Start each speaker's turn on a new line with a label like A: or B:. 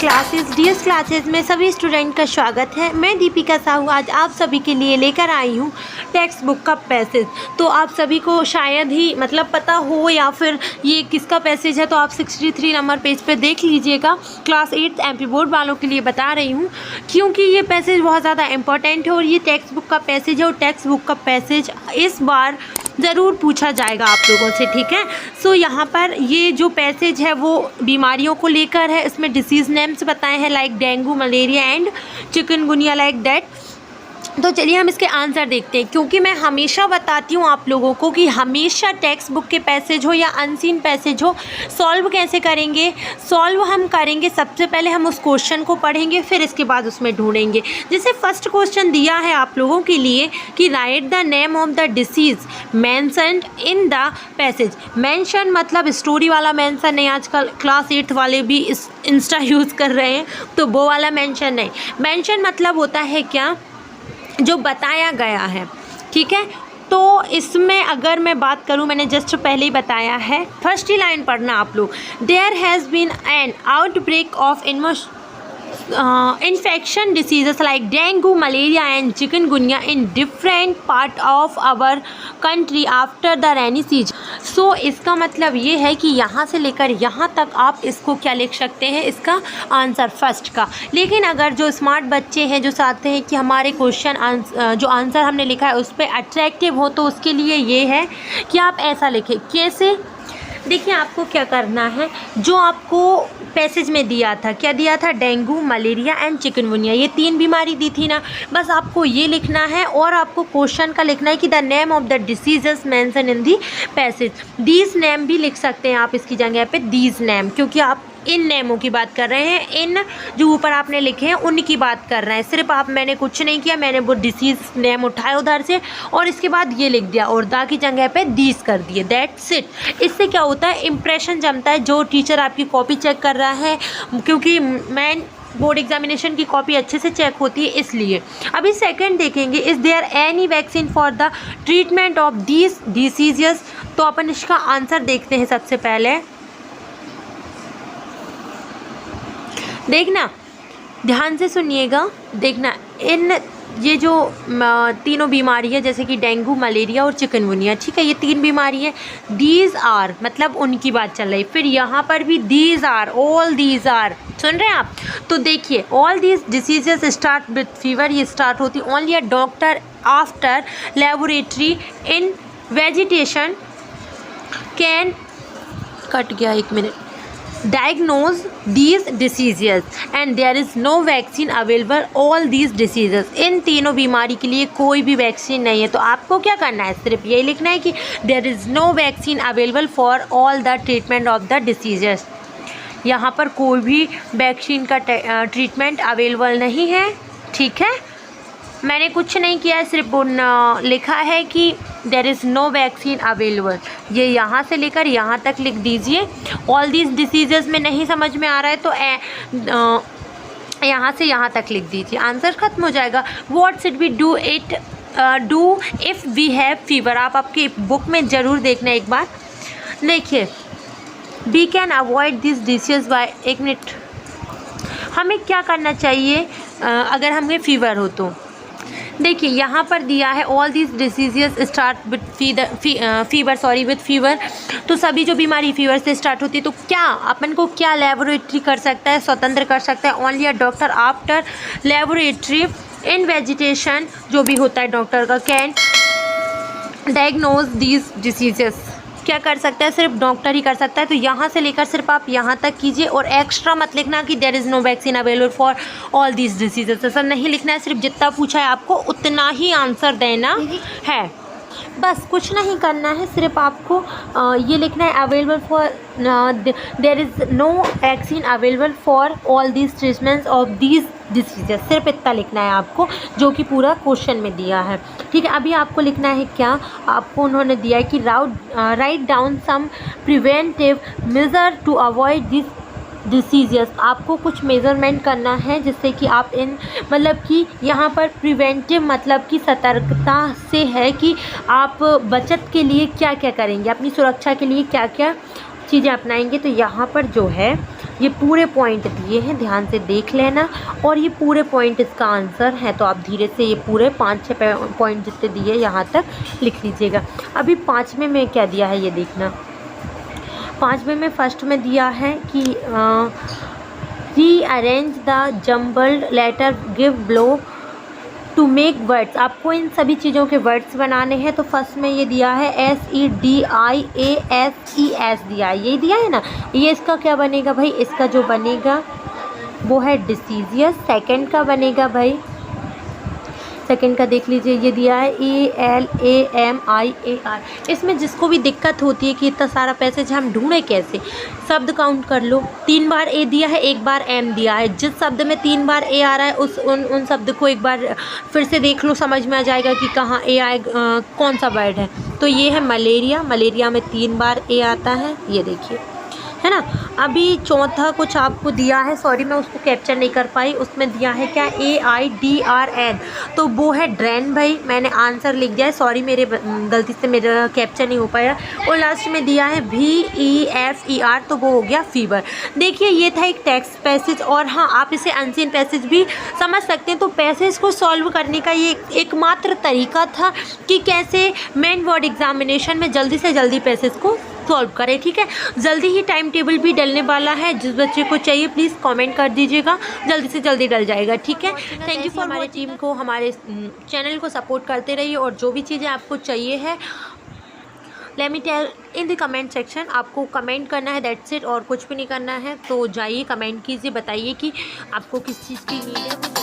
A: DS classes में सभी student का स्वागत है। मैं दीपिका साहू आज आप सभी के लिए लेकर आई हूँ टेक्स्ट बुक का पैसेज। तो आप सभी को शायद ही पता हो या फिर ये किसका पैसेज है, तो आप 63 नंबर पेज पे देख लीजिएगा। क्लास 8 एमपी बोर्ड वालों के लिए बता रही हूँ क्योंकि ये पैसेज बहुत ज़्यादा इंपॉर्टेंट है और ये टेक्स्ट बुक का पैसेज है और टेक्स्ट बुक का पैसेज इस बार ज़रूर पूछा जाएगा आप लोगों से, ठीक है। सो यहाँ पर ये जो पैसेज है वो बीमारियों को लेकर है। इसमें डिसीज़ नेम्स बताए हैं like dengue, malaria and chikungunya like that. तो चलिए हम इसके आंसर देखते हैं, क्योंकि मैं हमेशा बताती हूँ आप लोगों को कि हमेशा टेक्स्ट बुक के पैसेज हो या अनसीन पैसेज हो, सॉल्व कैसे करेंगे। सॉल्व हम करेंगे, सबसे पहले हम उस क्वेश्चन को पढ़ेंगे, फिर इसके बाद उसमें ढूंढेंगे। जैसे फर्स्ट क्वेश्चन दिया है आप लोगों के लिए कि right the name of the disease mentioned in the passage. Mention मतलब स्टोरी वाला मेंशन नहीं, आजकल क्लास 8 वाले भी इंस्टा यूज़ कर रहे हैं, तो वो वाला मेंशन नहीं। मेंशन मतलब होता है क्या, जो बताया गया है, ठीक है। तो इसमें अगर मैं बात करूं, मैंने जस्ट पहले ही बताया है, फर्स्ट ही लाइन पढ़ना आप लोग। There has been an outbreak of infection diseases like dengue, malaria and chikungunya in different part of our country after the rainy season। सो इसका मतलब ये है कि यहाँ से लेकर यहाँ तक आप इसको क्या लिख सकते हैं, इसका आंसर फर्स्ट का। लेकिन अगर जो स्मार्ट बच्चे हैं जो चाहते हैं कि हमारे क्वेश्चन जो आंसर हमने लिखा है उस पर अट्रैक्टिव हो, तो उसके लिए ये है कि आप ऐसा लिखें। कैसे, देखिए आपको क्या करना है, जो आपको पैसेज में दिया था, क्या दिया था, डेंगू, मलेरिया एंड चिकनगुनिया, ये 3 बीमारी दी थी ना। बस आपको ये लिखना है और आपको क्वेश्चन का लिखना है कि the name of the diseases mention in the passage. These name भी लिख सकते हैं आप इसकी जगह पे, दीज नेम, क्योंकि आप इन नेमों की बात कर रहे हैं। इन जो ऊपर आपने लिखे हैं उनकी बात कर रहे हैं। सिर्फ मैंने कुछ नहीं किया, मैंने वो डिसीज़ नेम उठाया उधर से और इसके बाद ये लिख दिया और दा की जगह पे दीज कर दिए, दैट्स इट। इससे क्या होता है, इम्प्रेशन जमता है। जो टीचर आपकी कॉपी चेक कर रहा है, क्योंकि मैं बोर्ड एग्जामिनेशन की कॉपी अच्छे से चेक होती है इसलिए। अभी सेकंड देखेंगे, is there any vaccine for the treatment of these diseases. तो अपन इसका आंसर देखते हैं। सबसे पहले देखना, ध्यान से सुनिएगा, देखना इन ये जो 3 बीमारी है, जैसे कि डेंगू, मलेरिया और चिकनगुनिया, ठीक है, ये 3 बीमारी है। दीज आर मतलब उनकी बात चल रही। फिर यहाँ पर भी these are, all these are, सुन रहे हैं आप। तो देखिए all these diseases start with fever, ये स्टार्ट होती only a doctor after laboratory investigation can, cut गया 1 minute, diagnose these diseases and there is no vaccine available all these diseases। इन 3 बीमारी के लिए कोई भी वैक्सीन नहीं है। तो आपको क्या करना है, सिर्फ यही लिखना है कि there is no vaccine available for all the treatment of the diseases। यहाँ पर कोई भी वैक्सीन का ट्रीटमेंट अवेलेबल नहीं है, ठीक है। मैंने कुछ नहीं किया, सिर्फ लिखा है कि there is no vaccine available. ये यहाँ से लेकर यहाँ तक लिख दीजिए। ऑल दीज डिसीजेस में नहीं समझ में आ रहा है तो यहाँ से यहाँ तक लिख दीजिए, आंसर ख़त्म हो जाएगा। What should we do if we have fever. आप आपकी बुक में ज़रूर देखना एक बार। देखिए, we can avoid this disease by, 1 minute, हमें क्या करना चाहिए अगर हमें फीवर हो तो। देखिए यहाँ पर दिया है all these diseases start with fever, तो सभी जो बीमारी फीवर से स्टार्ट होती है। तो क्या अपन को क्या लेबोरेटरी कर सकता है, स्वतंत्र कर सकता है, only a doctor after laboratory in vegetation, जो भी होता है डॉक्टर का, कैन डायग्नोज दीज डिसीजेस। क्या कर सकता है, सिर्फ डॉक्टर ही कर सकता है। तो यहाँ से लेकर सिर्फ आप यहाँ तक कीजिए और एक्स्ट्रा मत लिखना कि there is no vaccine available for all these diseases, ऐसा नहीं लिखना है। सिर्फ जितना पूछा है आपको उतना ही आंसर देना है, बस कुछ नहीं करना है। सिर्फ आपको ये लिखना है available for, there is no vaccine available for all these treatments of these diseases, सिर्फ इतना लिखना है आपको, जो कि पूरा क्वेश्चन में दिया है, ठीक है। अभी आपको लिखना है क्या, आपको उन्होंने दिया है कि write down some preventive measure to avoid this diseases. आपको कुछ मेज़रमेंट करना है जिससे कि आप इन कि यहाँ पर प्रिवेंटिव मतलब कि सतर्कता से है कि आप बचत के लिए क्या क्या करेंगे, अपनी सुरक्षा के लिए क्या क्या चीज़ें अपनाएंगे। तो यहाँ पर जो है ये पूरे पॉइंट दिए हैं, ध्यान से देख लेना, और ये पूरे पॉइंट इसका आंसर है। तो आप धीरे से ये पूरे 5-6 पॉइंट जितने दिए यहाँ तक लिख लीजिएगा। अभी 5वें में क्या दिया है ये देखना। 5वें में फर्स्ट में दिया है कि rearrange the jumbled letter given below to make words. आपको इन सभी चीज़ों के वर्ड्स बनाने हैं। तो फर्स्ट में ये दिया है SEDIASES दिया है, यही दिया है ना। ये इसका क्या बनेगा भाई, इसका जो बनेगा वो है डिसीजियस। सेकंड का बनेगा भाई, सेकंड का देख लीजिए, ये दिया है ALAMIAR। इसमें जिसको भी दिक्कत होती है कि इतना सारा पैसेज हम ढूंढे कैसे, शब्द काउंट कर लो। 3 बार A दिया है, 1 बार M दिया है। जिस शब्द में 3 बार A आ रहा है उन शब्द को एक बार फिर से देख लो, समझ में आ जाएगा कि कहाँ A आए, कौन सा वर्ड है। तो ये है मलेरिया। मलेरिया में 3 बार A आता है, ये देखिए, है ना। अभी चौथा कुछ आपको दिया है, सॉरी मैं उसको कैप्चर नहीं कर पाई। उसमें दिया है क्या, AIDRN, तो वो है ड्रेन भाई। मैंने आंसर लिख दिया है, सॉरी मेरे गलती से मेरा कैप्चर नहीं हो पाया। और लास्ट में दिया है VEFER, तो वो हो गया फीवर। देखिए ये था एक टेक्स्ट पैसेज, और हाँ आप इसे अनसीन पैसेज भी समझ सकते हैं। तो पैसेज को सॉल्व करने का ये एकमात्र तरीका था कि कैसे मेन बोर्ड एग्जामिनेशन में जल्दी से जल्दी पैसेज को सॉल्व करें। ठीक है, जल्दी ही टाइम टेबल भी डलने वाला है। जिस बच्चे को चाहिए प्लीज़ कमेंट कर दीजिएगा, जल्दी से जल्दी डल जाएगा। ठीक है, थैंक यू फॉर हमारे टीम को, हमारे चैनल को सपोर्ट करते रहिए। और जो भी चीज़ें आपको चाहिए है, let me tell in the comment section. आपको कमेंट करना है, दैट्स इट, और कुछ भी नहीं करना है। तो जाइए कमेंट कीजिए, बताइए कि आपको किस चीज़ की नीड है।